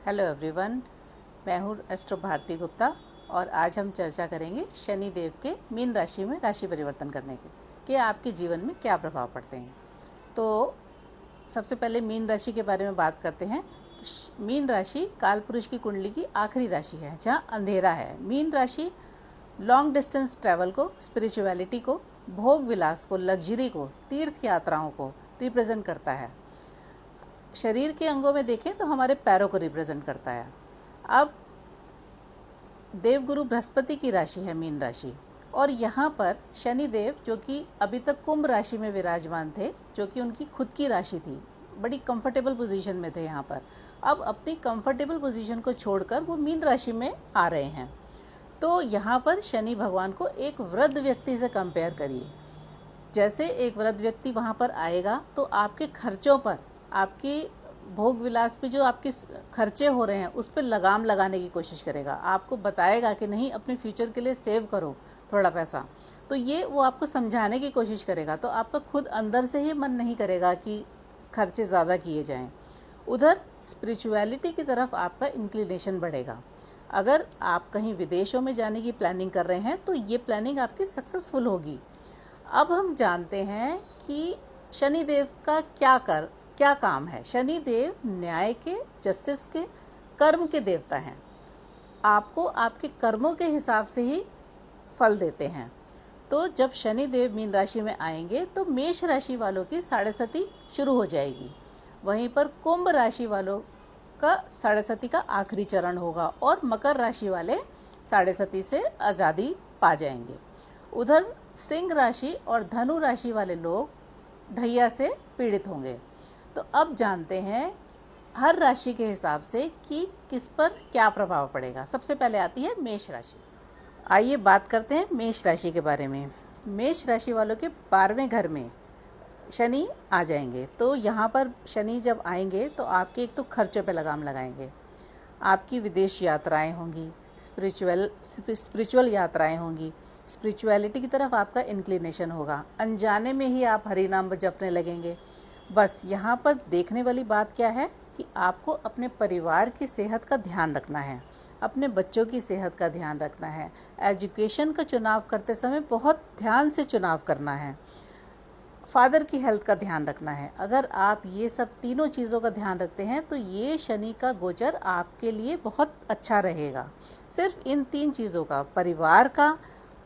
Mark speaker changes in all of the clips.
Speaker 1: Hello everyone, मैं हूँ astro Bharti Gupta और आज हम चर्चा करेंगे शनि देव के मीन राशि में राशि परिवर्तन करने के कि आपके जीवन में क्या प्रभाव पड़ते हैं। तो सबसे पहले मीन राशि के बारे में बात करते हैं। तो मीन राशि कालपुरुष की कुंडली की आखिरी राशि है जहाँ अंधेरा है। मीन राशि लॉन्ग डिस्टेंस ट्रैवल को, स्पिरिचुअलिटी को, भोग विलास को, लग्जरी को, तीर्थ यात्राओं को रिप्रेजेंट करता है। शरीर के अंगों में देखें तो हमारे पैरों को रिप्रेजेंट करता है। अब देवगुरु बृहस्पति की राशि है मीन राशि, और यहाँ पर शनि देव जो कि अभी तक कुंभ राशि में विराजमान थे, जो कि उनकी खुद की राशि थी, बड़ी कंफर्टेबल पोजीशन में थे यहाँ पर। अब अपनी कंफर्टेबल पोजीशन को छोड़कर वो मीन राशि में आ रहे हैं। तो यहाँ पर शनि भगवान को एक वृद्ध व्यक्ति से कंपेयर करिए। जैसे एक वृद्ध व्यक्ति वहाँ पर आएगा तो आपके खर्चों पर, आपकी भोग विलास पे जो आपके खर्चे हो रहे हैं उस पर लगाम लगाने की कोशिश करेगा। आपको बताएगा कि नहीं, अपने फ्यूचर के लिए सेव करो थोड़ा पैसा। तो ये वो आपको समझाने की कोशिश करेगा। तो आपका खुद अंदर से ही मन नहीं करेगा कि खर्चे ज़्यादा किए जाएं। उधर स्पिरिचुअलिटी की तरफ आपका इंक्लिनेशन बढ़ेगा। अगर आप कहीं विदेशों में जाने की प्लानिंग कर रहे हैं तो ये प्लानिंग आपकी सक्सेसफुल होगी। अब हम जानते हैं कि शनि देव का क्या काम है। शनि देव न्याय के, जस्टिस के, कर्म के देवता हैं। आपको आपके कर्मों के हिसाब से ही फल देते हैं। तो जब शनि देव मीन राशि में आएंगे तो मेष राशि वालों की साढ़े सती शुरू हो जाएगी। वहीं पर कुंभ राशि वालों का साढ़े सती का आखिरी चरण होगा और मकर राशि वाले साढ़े सती से आज़ादी पा जाएंगे। उधर सिंह राशि और धनु राशि वाले लोग ढैया से पीड़ित होंगे। तो अब जानते हैं हर राशि के हिसाब से कि किस पर क्या प्रभाव पड़ेगा। सबसे पहले आती है मेष राशि। आइए बात करते हैं मेष राशि के बारे में। मेष राशि वालों के 12वें घर में शनि आ जाएंगे। तो यहाँ पर शनि जब आएंगे तो आपके एक तो खर्चों पे लगाम लगाएंगे, आपकी विदेश यात्राएं होंगी, स्पिरिचुअल यात्राएं होंगी, स्पिरिचुअलिटी की तरफ आपका इंक्लिनेशन होगा। अनजाने में ही आप हरि नाम जपने लगेंगे। बस यहाँ पर देखने वाली बात क्या है कि आपको अपने परिवार की सेहत का ध्यान रखना है, अपने बच्चों की सेहत का ध्यान रखना है। एजुकेशन का चुनाव करते समय बहुत ध्यान से चुनाव करना है। फादर की हेल्थ का ध्यान रखना है। अगर आप ये सब तीनों चीज़ों का ध्यान रखते हैं तो ये शनि का गोचर आपके लिए बहुत अच्छा रहेगा। सिर्फ इन 3 चीज़ों का, परिवार का,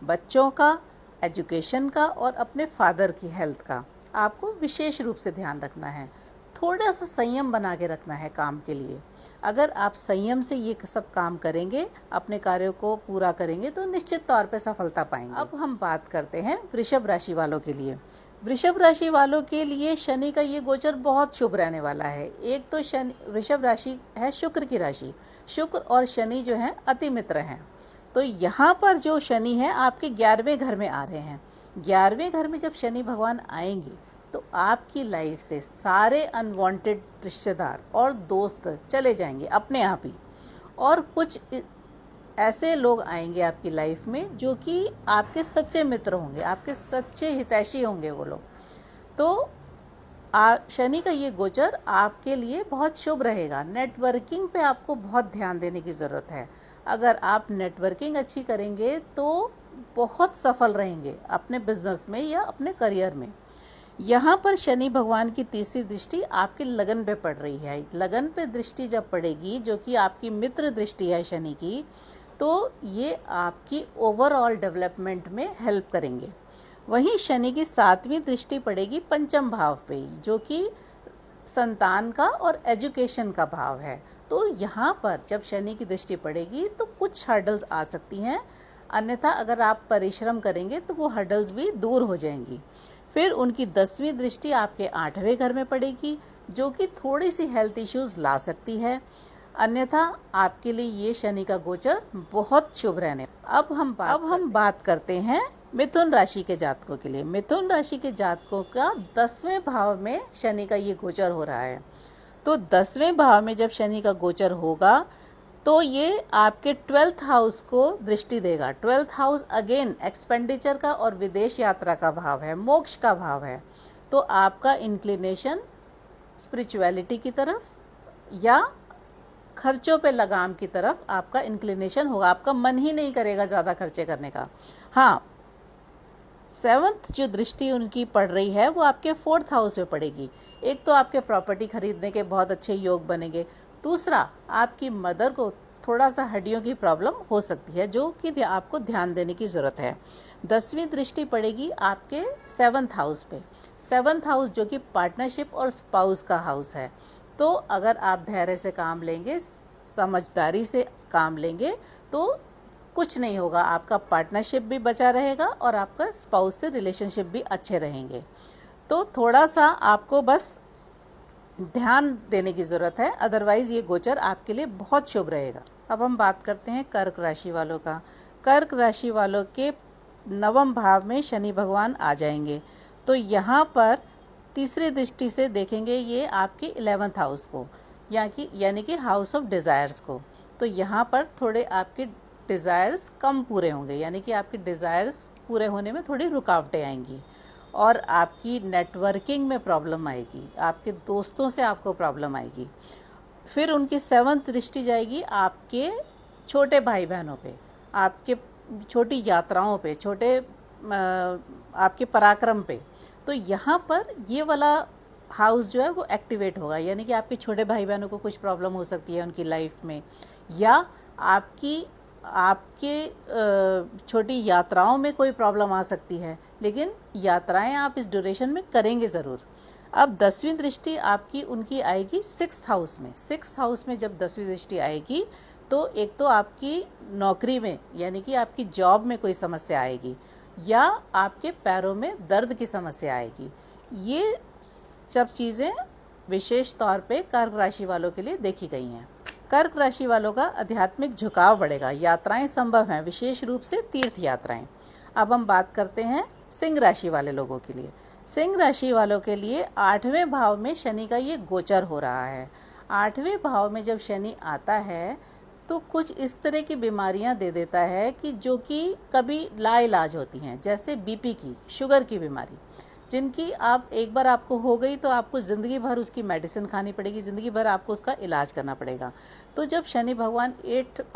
Speaker 1: बच्चों का, एजुकेशन का और अपने फादर की हेल्थ का, आपको विशेष रूप से ध्यान रखना है। थोड़ा सा संयम बना के रखना है काम के लिए। अगर आप संयम से ये सब काम करेंगे, अपने कार्यों को पूरा करेंगे तो निश्चित तौर पे सफलता पाएंगे। अब हम बात करते हैं वृषभ राशि वालों के लिए। वृषभ राशि वालों के लिए शनि का ये गोचर बहुत शुभ रहने वाला है। एक तो शनि, वृषभ राशि है शुक्र की राशि। शुक्र और शनि जो हैं अति मित्र हैं। तो यहाँ पर जो शनि है आपके 11वें घर में आ रहे हैं। 11वें घर में जब शनि भगवान आएंगे तो आपकी लाइफ से सारे अनवांटेड रिश्तेदार और दोस्त चले जाएंगे अपने आप ही, और कुछ ऐसे लोग आएंगे आपकी लाइफ में जो कि आपके सच्चे मित्र होंगे, आपके सच्चे हितैषी होंगे वो लोग। तो शनि का ये गोचर आपके लिए बहुत शुभ रहेगा। नेटवर्किंग पे आपको बहुत ध्यान देने की ज़रूरत है। अगर आप नेटवर्किंग अच्छी करेंगे तो बहुत सफल रहेंगे अपने बिजनेस में या अपने करियर में। यहाँ पर शनि भगवान की तीसरी दृष्टि आपके लगन पे पड़ रही है। लगन पे दृष्टि जब पड़ेगी, जो कि आपकी मित्र दृष्टि है शनि की, तो ये आपकी ओवरऑल डेवलपमेंट में हेल्प करेंगे। वहीं शनि की 7वीं दृष्टि पड़ेगी पंचम भाव पे, जो कि संतान का और एजुकेशन का भाव है। तो यहाँ पर जब शनि की दृष्टि पड़ेगी तो कुछ हर्डल्स आ सकती हैं, अन्यथा अगर आप परिश्रम करेंगे तो वो हर्डल्स भी दूर हो जाएंगी। फिर उनकी 10वीं दृष्टि आपके 8वें घर में पड़ेगी, जो कि थोड़ी सी हेल्थ इश्यूज़ ला सकती है। अन्यथा आपके लिए ये शनि का गोचर बहुत शुभ रहने। अब हम बात करते हैं मिथुन राशि के जातकों के लिए। मिथुन राशि के जातकों का 10वें भाव में शनि का ये गोचर हो रहा है। तो 10वें भाव में जब शनि का गोचर होगा तो ये आपके 12th हाउस को दृष्टि देगा। 12th हाउस अगेन एक्सपेंडिचर का और विदेश यात्रा का भाव है, मोक्ष का भाव है। तो आपका इंक्लिनेशन स्पिरिचुअलिटी की तरफ या खर्चों पे लगाम की तरफ आपका इंक्लिनेशन होगा, आपका मन ही नहीं करेगा ज़्यादा खर्चे करने का। हाँ, 7th जो दृष्टि उनकी पड़ रही है वो आपके 4th हाउस में पड़ेगी। एक तो आपके प्रॉपर्टी खरीदने के बहुत अच्छे योग बनेंगे, दूसरा आपकी मदर को थोड़ा सा हड्डियों की प्रॉब्लम हो सकती है जो कि आपको ध्यान देने की ज़रूरत है। 10वीं दृष्टि पड़ेगी आपके 7th हाउस पे। 7th हाउस जो कि पार्टनरशिप और स्पाउस का हाउस है। तो अगर आप धैर्य से काम लेंगे, समझदारी से काम लेंगे तो कुछ नहीं होगा, आपका पार्टनरशिप भी बचा रहेगा और आपका स्पाउस से रिलेशनशिप भी अच्छे रहेंगे। तो थोड़ा सा आपको बस ध्यान देने की ज़रूरत है, अदरवाइज़ ये गोचर आपके लिए बहुत शुभ रहेगा। अब हम बात करते हैं कर्क राशि वालों का। कर्क राशि वालों के 9वें भाव में शनि भगवान आ जाएंगे। तो यहाँ पर तीसरी दृष्टि से देखेंगे ये आपके 11th हाउस को, यानी कि हाउस ऑफ डिज़ायर्स को। तो यहाँ पर थोड़े आपके डिज़ायर्स कम पूरे होंगे, यानी कि आपके डिज़ायर्स पूरे होने में थोड़ी रुकावटें आएंगी और आपकी नेटवर्किंग में प्रॉब्लम आएगी, आपके दोस्तों से आपको प्रॉब्लम आएगी। फिर उनकी 7th दृष्टि जाएगी आपके छोटे भाई बहनों पे, आपके छोटी यात्राओं पे, छोटे आपके पराक्रम पे। तो यहाँ पर ये वाला हाउस जो है वो एक्टिवेट होगा, यानी कि आपके छोटे भाई बहनों को कुछ प्रॉब्लम हो सकती है उनकी लाइफ में, या आपके छोटी यात्राओं में कोई प्रॉब्लम आ सकती है, लेकिन यात्राएं आप इस ड्यूरेशन में करेंगे ज़रूर। अब 10वीं दृष्टि आपकी उनकी आएगी 6th हाउस में। 6th हाउस में जब 10वीं दृष्टि आएगी तो एक तो आपकी नौकरी में, यानी कि आपकी जॉब में कोई समस्या आएगी, या आपके पैरों में दर्द की समस्या आएगी। ये सब चीज़ें विशेष तौर पे कर्क राशि वालों के लिए देखी गई हैं। कर्क राशि वालों का आध्यात्मिक झुकाव बढ़ेगा, यात्राएं संभव हैं, विशेष रूप से तीर्थ यात्राएं। अब हम बात करते हैं सिंह राशि वाले लोगों के लिए। सिंह राशि वालों के लिए 8वें भाव में शनि का ये गोचर हो रहा है। 8वें भाव में जब शनि आता है तो कुछ इस तरह की बीमारियां दे देता है कि जो कि कभी लाइलाज होती हैं, जैसे बीपी की, शुगर की बीमारी, जिनकी आप एक बार आपको हो गई तो आपको ज़िंदगी भर उसकी मेडिसिन खानी पड़ेगी, ज़िंदगी भर आपको उसका इलाज करना पड़ेगा। तो जब शनि भगवान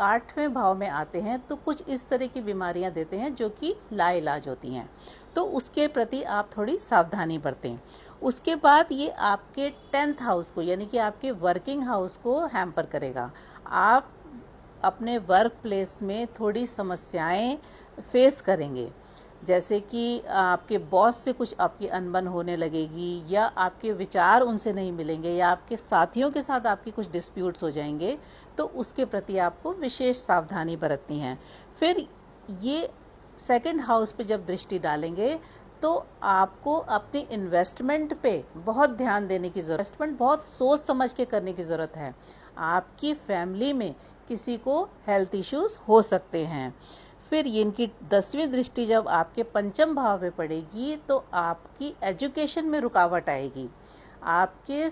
Speaker 1: 8वें भाव में आते हैं तो कुछ इस तरह की बीमारियां देते हैं जो कि लाइलाज होती हैं, तो उसके प्रति आप थोड़ी सावधानी बरतें। उसके बाद ये आपके 10th हाउस को, यानी कि आपके वर्किंग हाउस को हैम्पर करेगा। आप अपने वर्क प्लेस में थोड़ी समस्याएं फेस करेंगे, जैसे कि आपके बॉस से कुछ आपकी अनबन होने लगेगी, या आपके विचार उनसे नहीं मिलेंगे, या आपके साथियों के साथ आपकी कुछ डिस्प्यूट्स हो जाएंगे, तो उसके प्रति आपको विशेष सावधानी बरतनी है। फिर ये 2nd हाउस पे जब दृष्टि डालेंगे तो आपको अपनी इन्वेस्टमेंट पे बहुत ध्यान देने की ज़रूरत, इन्वेस्टमेंट बहुत सोच समझ के करने की ज़रूरत है। आपकी फैमिली में किसी को हेल्थ इश्यूज़ हो सकते हैं। फिर इनकी 10वीं दृष्टि जब आपके 5म भाव में पड़ेगी तो आपकी एजुकेशन में रुकावट आएगी। आपके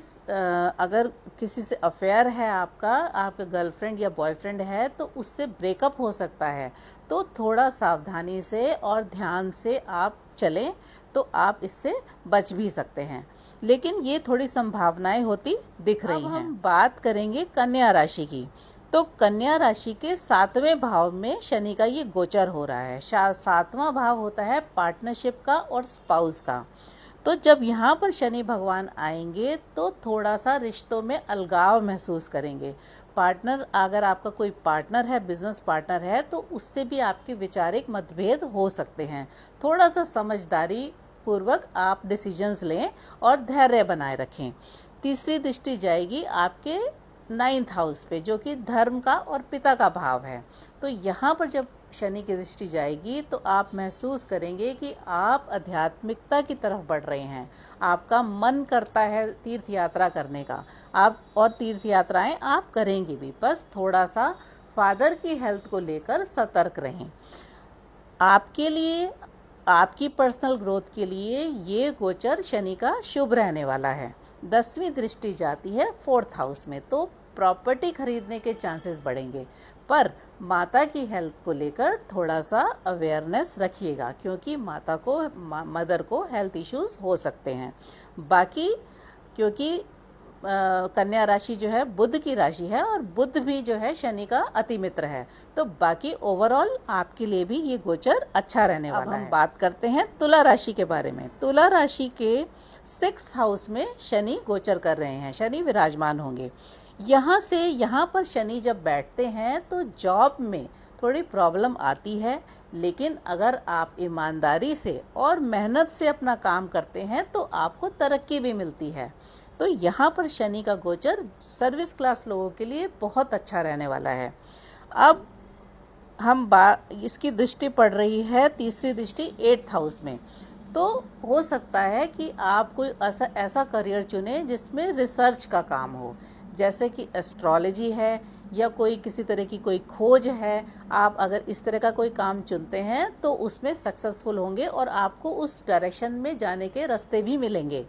Speaker 1: अगर किसी से अफेयर है आपका गर्लफ्रेंड या बॉयफ्रेंड है तो उससे ब्रेकअप हो सकता है, तो थोड़ा सावधानी से और ध्यान से आप चलें तो आप इससे बच भी सकते हैं, लेकिन ये थोड़ी संभावनाएं होती दिख रही हैं। अब हम बात करेंगे कन्या राशि की। तो कन्या राशि के 7वें भाव में शनि का ये गोचर हो रहा है। 7वां भाव होता है पार्टनरशिप का और स्पाउस का। तो जब यहाँ पर शनि भगवान आएंगे तो थोड़ा सा रिश्तों में अलगाव महसूस करेंगे। पार्टनर, अगर आपका कोई पार्टनर है, बिजनेस पार्टनर है, तो उससे भी आपके वैचारिक मतभेद हो सकते हैं। थोड़ा सा समझदारी पूर्वक आप डिसीजंस लें और धैर्य बनाए रखें। तीसरी दृष्टि जाएगी आपके 9th हाउस पे, जो कि धर्म का और पिता का भाव है। तो यहाँ पर जब शनि की दृष्टि जाएगी तो आप महसूस करेंगे कि आप आध्यात्मिकता की तरफ बढ़ रहे हैं, आपका मन करता है तीर्थ यात्रा करने का, आप और तीर्थ यात्राएं आप करेंगे भी, बस थोड़ा सा फादर की हेल्थ को लेकर सतर्क रहें। आपके लिए, आपकी पर्सनल ग्रोथ के लिए ये गोचर शनि का शुभ रहने वाला है। 10वीं दृष्टि जाती है 4th हाउस में, तो प्रॉपर्टी खरीदने के चांसेस बढ़ेंगे, पर माता की हेल्थ को लेकर थोड़ा सा अवेयरनेस रखिएगा, क्योंकि मदर को हेल्थ इश्यूज हो सकते हैं। बाकी क्योंकि कन्या राशि जो है बुध की राशि है और बुध भी जो है शनि का अति मित्र है, तो बाकी ओवरऑल आपके लिए भी ये गोचर अच्छा रहने वाला है। अब हम बात करते हैं तुला राशि के बारे में। तुला राशि के 6th हाउस में शनि गोचर कर रहे हैं, शनि विराजमान होंगे। यहाँ से यहाँ पर शनि जब बैठते हैं तो जॉब में थोड़ी प्रॉब्लम आती है, लेकिन अगर आप ईमानदारी से और मेहनत से अपना काम करते हैं तो आपको तरक्की भी मिलती है। तो यहाँ पर शनि का गोचर सर्विस क्लास लोगों के लिए बहुत अच्छा रहने वाला है। अब हम इसकी दृष्टि पड़ रही है, तीसरी दृष्टि 8th हाउस में। तो हो सकता है कि आप कोई ऐसा करियर चुनें जिसमें रिसर्च का काम हो, जैसे कि एस्ट्रोलॉजी है या कोई किसी तरह की कोई खोज है। आप अगर इस तरह का कोई काम चुनते हैं तो उसमें सक्सेसफुल होंगे और आपको उस डायरेक्शन में जाने के रास्ते भी मिलेंगे।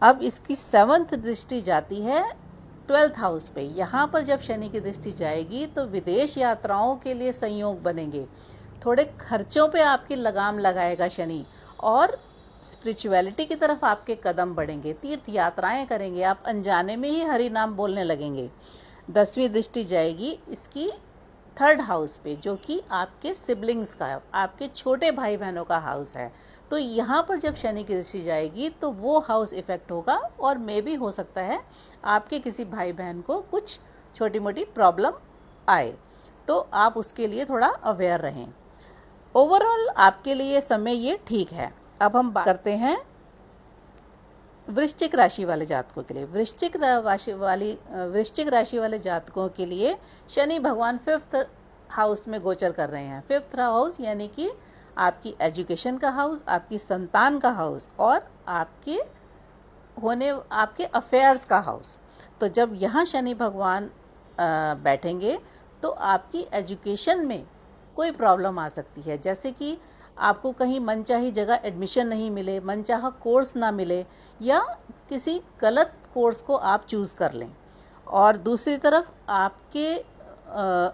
Speaker 1: अब इसकी 7th दृष्टि जाती है 12th हाउस पे। यहाँ पर जब शनि की दृष्टि जाएगी तो विदेश यात्राओं के लिए संयोग बनेंगे, थोड़े खर्चों पे आपकी लगाम लगाएगा शनि, और स्पिरिचुअलिटी की तरफ आपके कदम बढ़ेंगे, तीर्थ यात्राएं करेंगे, आप अनजाने में ही हरि नाम बोलने लगेंगे। 10वीं दृष्टि जाएगी इसकी 3rd हाउस पे, जो कि आपके सिबलिंग्स का, आपके छोटे भाई बहनों का हाउस है। तो यहाँ पर जब शनि की दृष्टि जाएगी तो वो हाउस इफेक्ट होगा और मे भी हो सकता है आपके किसी भाई बहन को कुछ छोटी मोटी प्रॉब्लम आए, तो आप उसके लिए थोड़ा अवेयर रहें। ओवरऑल आपके लिए समय ये ठीक है। अब हम बात करते हैं वृश्चिक राशि वाले जातकों के लिए। वृश्चिक राशि वाले जातकों के लिए शनि भगवान 5th हाउस में गोचर कर रहे हैं। 5th हाउस यानी कि आपकी एजुकेशन का हाउस, आपकी संतान का हाउस और आपके अफेयर्स का हाउस। तो जब यहाँ शनि भगवान बैठेंगे तो आपकी एजुकेशन में कोई प्रॉब्लम आ सकती है, जैसे कि आपको कहीं मनचाही जगह एडमिशन नहीं मिले, मनचाहा कोर्स ना मिले, या किसी गलत कोर्स को आप चूज़ कर लें। और दूसरी तरफ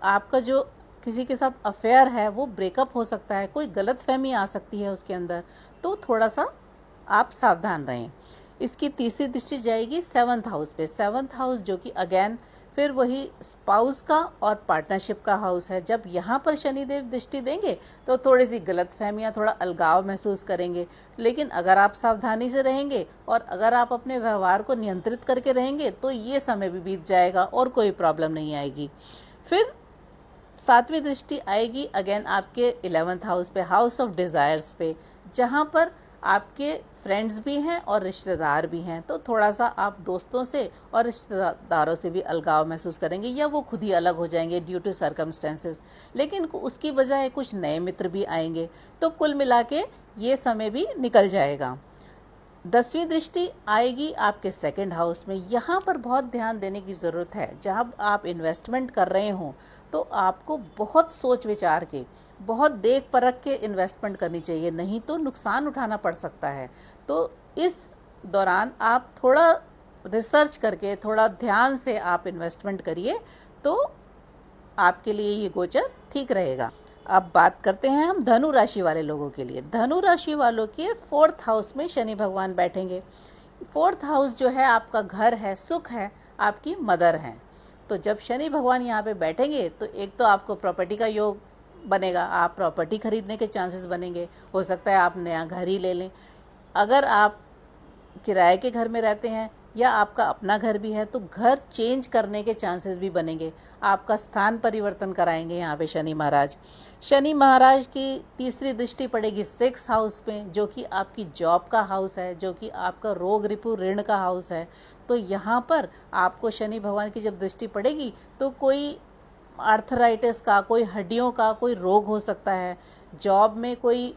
Speaker 1: आपका जो किसी के साथ अफेयर है वो ब्रेकअप हो सकता है, कोई गलतफहमी आ सकती है उसके अंदर, तो थोड़ा सा आप सावधान रहें। इसकी तीसरी दृष्टि जाएगी 7th हाउस पे। 7th हाउस जो कि अगेन फिर वही स्पाउस का और पार्टनरशिप का हाउस है। जब यहाँ पर शनिदेव दृष्टि देंगे तो थोड़ी सी गलतफहमियाँ, थोड़ा अलगाव महसूस करेंगे, लेकिन अगर आप सावधानी से रहेंगे और अगर आप अपने व्यवहार को नियंत्रित करके रहेंगे तो ये समय भी बीत जाएगा और कोई प्रॉब्लम नहीं आएगी। फिर 7वीं दृष्टि आएगी अगेन आपके 11th हाउस पे, हाउस ऑफ डिज़ायर्स पे, जहाँ पर आपके फ्रेंड्स भी हैं और रिश्तेदार भी हैं। तो थोड़ा सा आप दोस्तों से और रिश्तेदारों से भी अलगाव महसूस करेंगे या वो खुद ही अलग हो जाएंगे ड्यू टू सर्कमस्टेंसेस, लेकिन उसकी बजाय कुछ नए मित्र भी आएंगे। तो कुल मिला के ये समय भी निकल जाएगा। 10वीं दृष्टि आएगी आपके 2nd हाउस में। यहाँ पर बहुत ध्यान देने की ज़रूरत है। जब आप इन्वेस्टमेंट कर रहे हों तो आपको बहुत सोच विचार के, बहुत देख परख के इन्वेस्टमेंट करनी चाहिए, नहीं तो नुकसान उठाना पड़ सकता है। तो इस दौरान आप थोड़ा रिसर्च करके, थोड़ा ध्यान से आप इन्वेस्टमेंट करिए तो आपके लिए ये गोचर ठीक रहेगा। अब बात करते हैं हम धनु राशि वाले लोगों के लिए। धनु राशि वालों के 4th हाउस में शनि भगवान बैठेंगे। 4th हाउस जो है आपका घर है, सुख है, आपकी मदर हैं। तो जब शनि भगवान यहाँ पे बैठेंगे तो एक तो आपको प्रॉपर्टी का योग बनेगा, आप प्रॉपर्टी खरीदने के चांसेस बनेंगे, हो सकता है आप नया घर ही ले लें। अगर आप किराए के घर में रहते हैं या आपका अपना घर भी है तो घर चेंज करने के चांसेस भी बनेंगे, आपका स्थान परिवर्तन कराएंगे यहाँ पे शनि महाराज। शनि महाराज की तीसरी दृष्टि पड़ेगी 6th हाउस पे, जो कि आपकी जॉब का हाउस है, जो कि आपका रोग रिपु ऋण का हाउस है। तो यहाँ पर आपको शनि भगवान की जब दृष्टि पड़ेगी तो कोई आर्थराइटिस का, कोई हड्डियों का कोई रोग हो सकता है, जॉब में कोई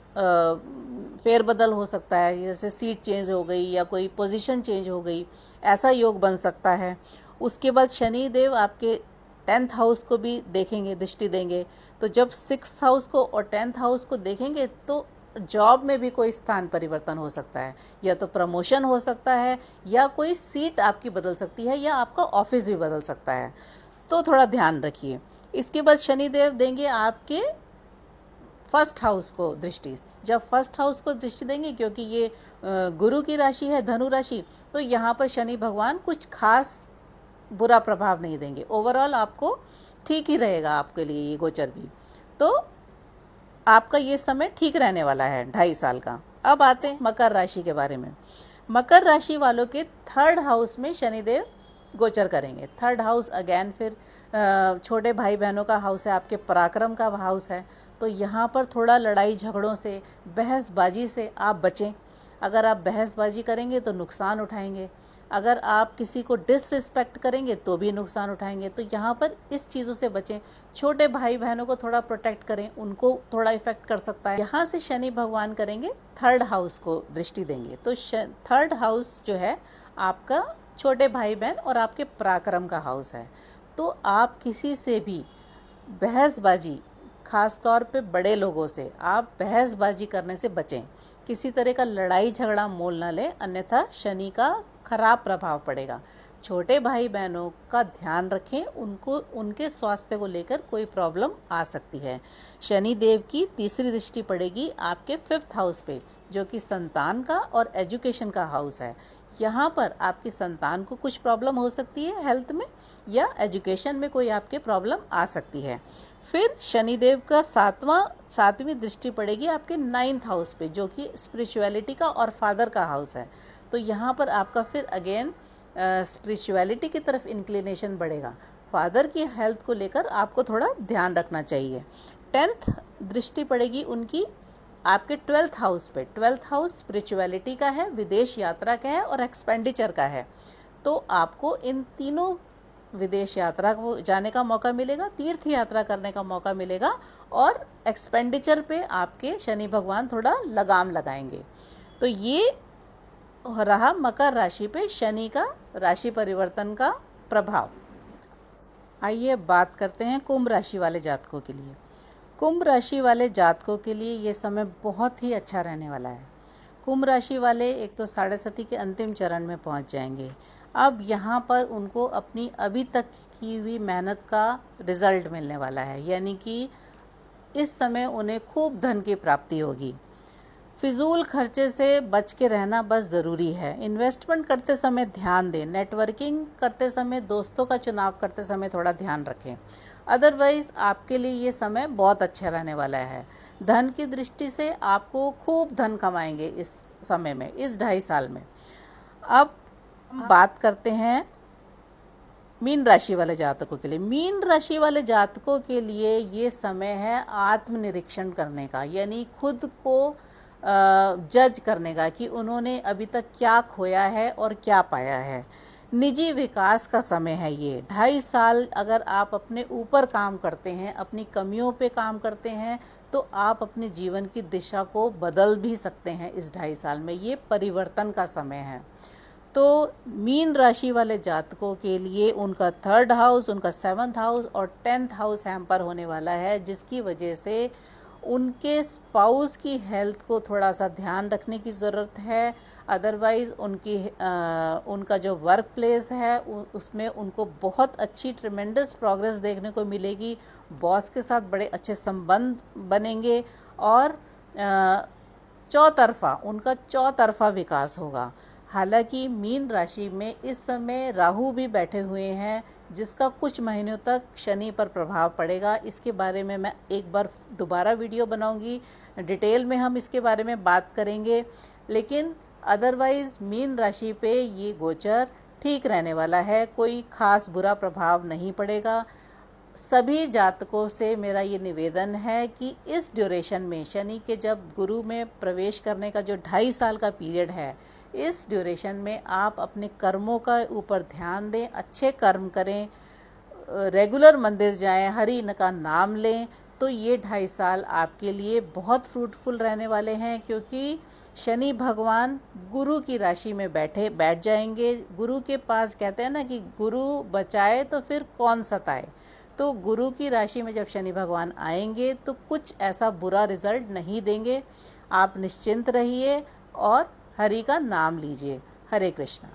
Speaker 1: फेरबदल हो सकता है, जैसे सीट चेंज हो गई या कोई पोजीशन चेंज हो गई, ऐसा योग बन सकता है। उसके बाद शनि देव आपके 10th हाउस को भी देखेंगे, दृष्टि देंगे। तो जब 6th हाउस को और 10th हाउस को देखेंगे तो जॉब में भी कोई स्थान परिवर्तन हो सकता है, या तो प्रमोशन हो सकता है या कोई सीट आपकी बदल सकती है या आपका ऑफिस भी बदल सकता है, तो थोड़ा ध्यान रखिए। इसके बाद शनिदेव देंगे आपके फर्स्ट हाउस को दृष्टि, जब फर्स्ट हाउस को दृष्टि देंगे, क्योंकि ये गुरु की राशि है धनु राशि, तो यहाँ पर शनि भगवान कुछ खास बुरा प्रभाव नहीं देंगे। ओवरऑल आपको ठीक ही रहेगा आपके लिए ये गोचर भी। तो आपका ये समय ठीक रहने वाला है 2.5 साल का। अब आते हैं मकर राशि के बारे में। मकर राशि वालों के 3rd हाउस में शनिदेव गोचर करेंगे। 3rd हाउस अगेन फिर छोटे भाई बहनों का हाउस है, आपके पराक्रम का हाउस है। तो यहाँ पर थोड़ा लड़ाई झगड़ों से, बहसबाजी से आप बचें। अगर आप बहसबाजी करेंगे तो नुकसान उठाएंगे, अगर आप किसी को डिसरिस्पेक्ट करेंगे तो भी नुकसान उठाएंगे। तो यहाँ पर इस चीज़ों से बचें। छोटे भाई बहनों को थोड़ा प्रोटेक्ट करें, उनको थोड़ा इफेक्ट कर सकता है। यहाँ से शनि भगवान करेंगे 3rd हाउस को दृष्टि देंगे। तो 3rd हाउस जो है आपका छोटे भाई बहन और आपके पराक्रम का हाउस है। तो आप किसी से भी बहसबाजी, ख़ास तौर पे बड़े लोगों से आप बहसबाजी करने से बचें। किसी तरह का लड़ाई झगड़ा मोल ना लें, अन्यथा शनि का खराब प्रभाव पड़ेगा। छोटे भाई बहनों का ध्यान रखें, उनको उनके स्वास्थ्य को लेकर कोई प्रॉब्लम आ सकती है। शनि देव की तीसरी दृष्टि पड़ेगी आपके 5th हाउस पे, जो कि संतान का और एजुकेशन का हाउस है। यहाँ पर आपकी संतान को कुछ प्रॉब्लम हो सकती है हेल्थ में, या एजुकेशन में कोई आपके प्रॉब्लम आ सकती है। फिर शनिदेव का 7वीं दृष्टि पड़ेगी आपके 9th हाउस पे, जो कि स्पिरिचुअलिटी का और फादर का हाउस है। तो यहाँ पर आपका फिर अगेन स्पिरिचुअलिटी की तरफ इंक्लिनेशन बढ़ेगा। फादर की हेल्थ को लेकर आपको थोड़ा ध्यान रखना चाहिए। 10th दृष्टि पड़ेगी उनकी आपके 12th हाउस पे। 12th हाउस स्पिरिचुअलिटी का है, विदेश यात्रा का है और एक्सपेंडिचर का है। तो आपको इन तीनों विदेश यात्रा को जाने का मौका मिलेगा, तीर्थ यात्रा करने का मौका मिलेगा, और एक्सपेंडिचर पे आपके शनि भगवान थोड़ा लगाम लगाएंगे। तो ये रहा मकर राशि पे शनि का राशि परिवर्तन का प्रभाव। आइए बात करते हैं कुंभ राशि वाले जातकों के लिए। कुंभ राशि वाले जातकों के लिए ये समय बहुत ही अच्छा रहने वाला है। कुंभ राशि वाले एक तो साढ़े सती के अंतिम चरण में पहुंच जाएंगे। अब यहाँ पर उनको अपनी अभी तक की हुई मेहनत का रिज़ल्ट मिलने वाला है, यानी कि इस समय उन्हें खूब धन की प्राप्ति होगी। फिजूल खर्चे से बच के रहना बस ज़रूरी है। इन्वेस्टमेंट करते समय ध्यान दें, नेटवर्किंग करते समय, दोस्तों का चुनाव करते समय थोड़ा ध्यान रखें। अदरवाइज़ आपके लिए ये समय बहुत अच्छा रहने वाला है। धन की दृष्टि से आपको खूब धन कमाएंगे इस समय में, इस 2.5 साल में। अब बात करते हैं मीन राशि वाले जातकों के लिए। मीन राशि वाले जातकों के लिए ये समय है आत्मनिरीक्षण करने का, यानी खुद को जज करने का कि उन्होंने अभी तक क्या खोया है और क्या पाया है। निजी विकास का समय है ये 2.5 साल। अगर आप अपने ऊपर काम करते हैं, अपनी कमियों पे काम करते हैं, तो आप अपने जीवन की दिशा को बदल भी सकते हैं। इस 2.5 साल में ये परिवर्तन का समय है। तो मीन राशि वाले जातकों के लिए उनका 3rd हाउस, उनका 7th हाउस और 10th हाउस हैम्पर होने वाला है, जिसकी वजह से उनके स्पाउस की हेल्थ को थोड़ा सा ध्यान रखने की ज़रूरत है। अदरवाइज़ उनका जो वर्क प्लेस है उसमें उनको बहुत अच्छी ट्रिमेंडस प्रोग्रेस देखने को मिलेगी। बॉस के साथ बड़े अच्छे संबंध बनेंगे और उनका चौतरफा विकास होगा। हालांकि मीन राशि में इस समय राहु भी बैठे हुए हैं, जिसका कुछ महीनों तक शनि पर प्रभाव पड़ेगा। इसके बारे में मैं एक बार दोबारा वीडियो बनाऊंगी, डिटेल में हम इसके बारे में बात करेंगे। लेकिन अदरवाइज़ मीन राशि पे ये गोचर ठीक रहने वाला है, कोई ख़ास बुरा प्रभाव नहीं पड़ेगा। सभी जातकों से मेरा ये निवेदन है कि इस ड्यूरेशन में, शनि के जब गुरु में प्रवेश करने का जो 2.5 साल का पीरियड है, इस ड्यूरेशन में आप अपने कर्मों का ऊपर ध्यान दें, अच्छे कर्म करें, रेगुलर मंदिर जाएं, हरि का नाम लें। तो ये 2.5 साल आपके लिए बहुत फ्रूटफुल रहने वाले हैं, क्योंकि शनि भगवान गुरु की राशि में बैठ जाएंगे। गुरु के पास कहते हैं ना कि गुरु बचाए तो फिर कौन सताए। तो गुरु की राशि में जब शनि भगवान आएंगे तो कुछ ऐसा बुरा रिजल्ट नहीं देंगे। आप निश्चिंत रहिए और हरि का नाम लीजिए। हरे कृष्णा।